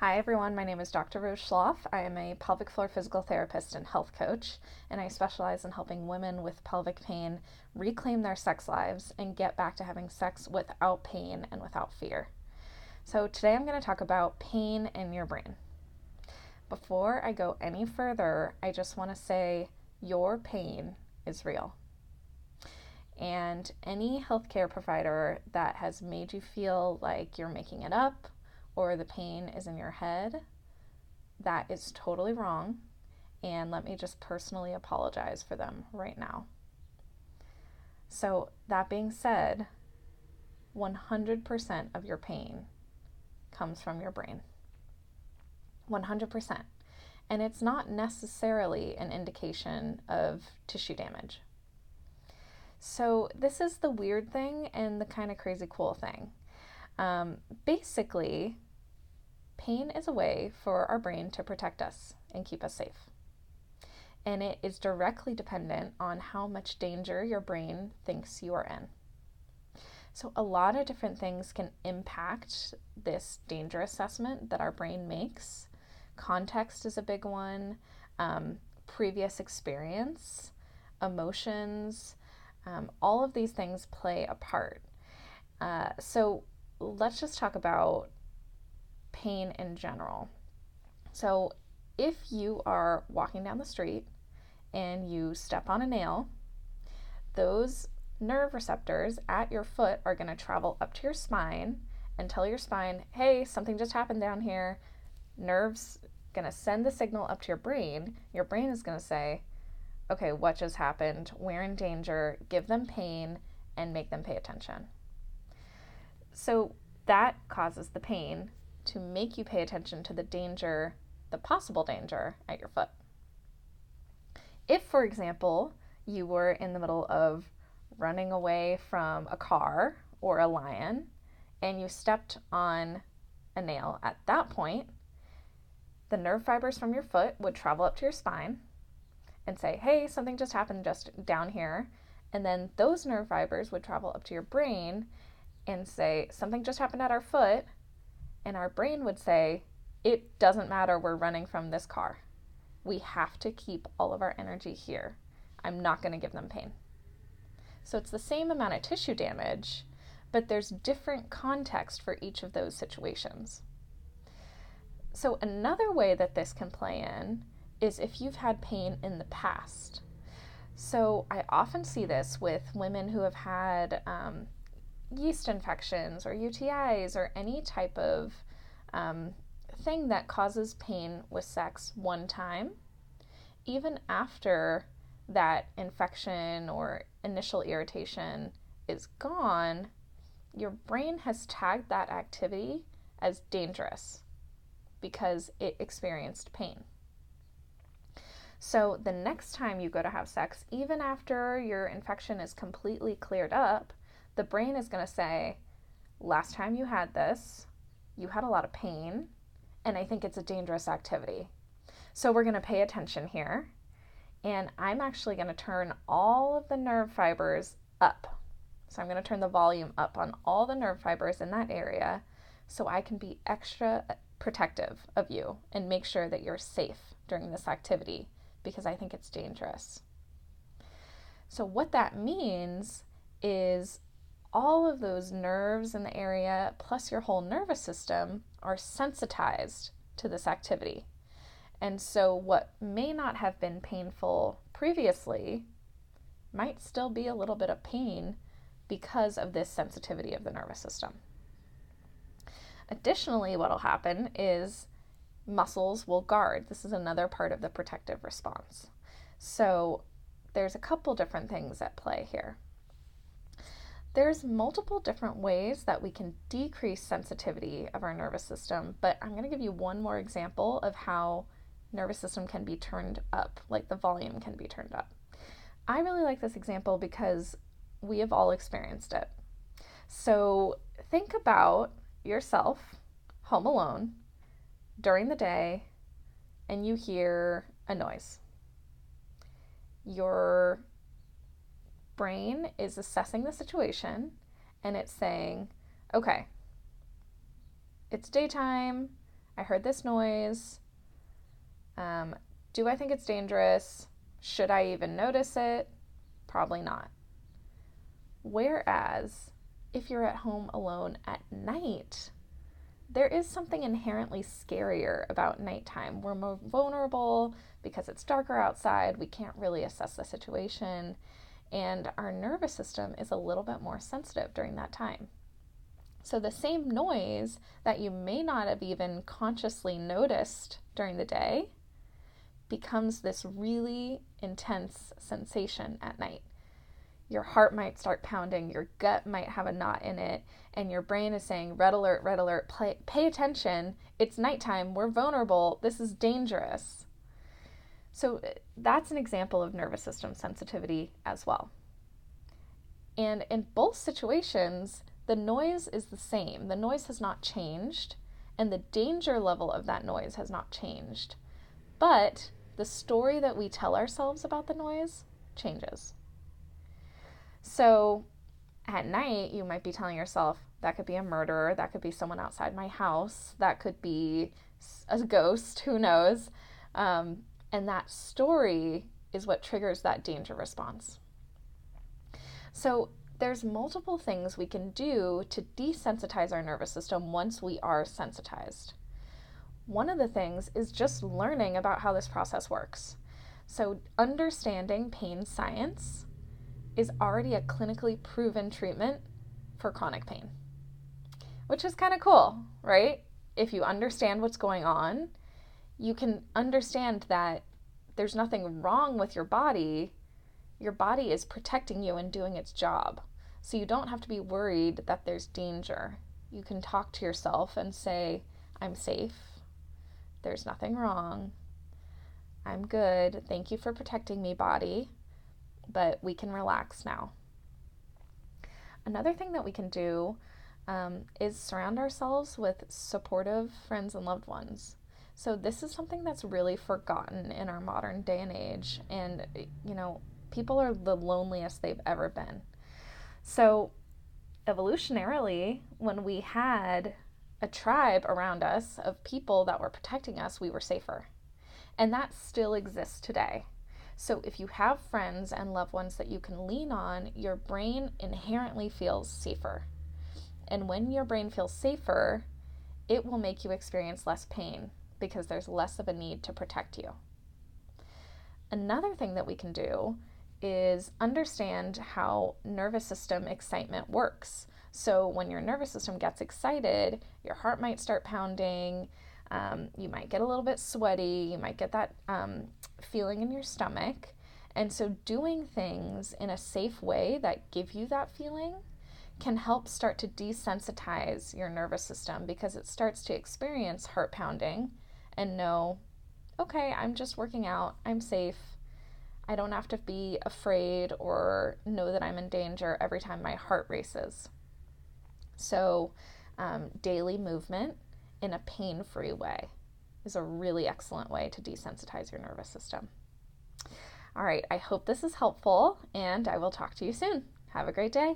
Hi everyone, my name is Dr. Rose Schlaff. I am a pelvic floor physical therapist and health coach, and I specialize in helping women with pelvic pain reclaim their sex lives and get back to having sex without pain and without fear. So today I'm going to talk about pain in your brain. Before I go any further, I just want to say your pain is real. And any healthcare provider that has made you feel like you're making it up or the pain is in your head, that is totally wrong. And let me just personally apologize for them right now. So, that being said, 100% of your pain comes from your brain. 100%. And it's not necessarily an indication of tissue damage. So, this is the weird thing and the kind of crazy cool thing. Basically, pain is a way for our brain to protect us and keep us safe. And it is directly dependent on how much danger your brain thinks you are in. So a lot of different things can impact this danger assessment that our brain makes. Context is a big one, previous experience, emotions, all of these things play a part. So let's just talk about pain in general. So if you are walking down the street and you step on a nail, those nerve receptors at your foot are going to travel up to your spine and tell your spine, hey, something just happened down here. Nerves going to send the signal up to your brain. Your brain is going to say, okay, what just happened? We're in danger. Give them pain and make them pay attention. So that causes the pain to make you pay attention to the danger, the possible danger at your foot. If, for example, you were in the middle of running away from a car or a lion and you stepped on a nail at that point, the nerve fibers from your foot would travel up to your spine and say, hey, something just happened just down here. And then those nerve fibers would travel up to your brain and say, something just happened at our foot. And our brain would say, it doesn't matter, we're running from this car. We have to keep all of our energy here. I'm not going to give them pain. So it's the same amount of tissue damage, but there's different context for each of those situations. So another way that this can play in is if you've had pain in the past. So I often see this with women who have had yeast infections or UTIs or any type of thing that causes pain with sex one time. Even after that infection or initial irritation is gone, your brain has tagged that activity as dangerous because it experienced pain. So the next time you go to have sex, even after your infection is completely cleared up, the brain is going to say, last time you had this, you had a lot of pain, and I think it's a dangerous activity. So we're going to pay attention here, and I'm actually going to turn all of the nerve fibers up. So I'm going to turn the volume up on all the nerve fibers in that area so I can be extra protective of you and make sure that you're safe during this activity because I think it's dangerous. So what that means is all of those nerves in the area, plus your whole nervous system, are sensitized to this activity. And so what may not have been painful previously might still be a little bit of pain because of this sensitivity of the nervous system. Additionally, what will happen is muscles will guard. This is another part of the protective response. So there's a couple different things at play here. There's multiple different ways that we can decrease sensitivity of our nervous system, but I'm going to give you one more example of how nervous system can be turned up, like the volume can be turned up. I really like this example because we have all experienced it. So think about yourself home alone during the day and you hear a noise. Your brain is assessing the situation and it's saying, okay, it's daytime, I heard this noise. Do I think it's dangerous? Should I even notice it? Probably not. Whereas if you're at home alone at night, there is something inherently scarier about nighttime. We're more vulnerable because it's darker outside. We can't really assess the situation. And our nervous system is a little bit more sensitive during that time. So the same noise that you may not have even consciously noticed during the day becomes this really intense sensation at night. Your heart might start pounding, your gut might have a knot in it, and your brain is saying, red alert, pay attention, it's nighttime, we're vulnerable, this is dangerous. So that's an example of nervous system sensitivity as well. And in both situations, the noise is the same. The noise has not changed, and the danger level of that noise has not changed. But the story that we tell ourselves about the noise changes. So at night, you might be telling yourself, that could be a murderer, that could be someone outside my house, that could be a ghost, who knows? And that story is what triggers that danger response. So there's multiple things we can do to desensitize our nervous system once we are sensitized. One of the things is just learning about how this process works. So understanding pain science is already a clinically proven treatment for chronic pain, which is kind of cool, right? If you understand what's going on, you can understand that there's nothing wrong with your body. Your body is protecting you and doing its job. So you don't have to be worried that there's danger. You can talk to yourself and say, I'm safe. There's nothing wrong. I'm good. Thank you for protecting me, body. But we can relax now. Another thing that we can do is surround ourselves with supportive friends and loved ones. So this is something that's really forgotten in our modern day and age. And, people are the loneliest they've ever been. So evolutionarily, when we had a tribe around us of people that were protecting us, we were safer. And that still exists today. So if you have friends and loved ones that you can lean on, your brain inherently feels safer. And when your brain feels safer, it will make you experience less pain because there's less of a need to protect you. Another thing that we can do is understand how nervous system excitement works. So when your nervous system gets excited, your heart might start pounding, you might get a little bit sweaty, you might get that feeling in your stomach. And so doing things in a safe way that give you that feeling can help start to desensitize your nervous system because it starts to experience heart pounding and know, okay, I'm just working out, I'm safe. I don't have to be afraid or know that I'm in danger every time my heart races. So daily movement in a pain-free way is a really excellent way to desensitize your nervous system. All right, I hope this is helpful, and I will talk to you soon. Have a great day.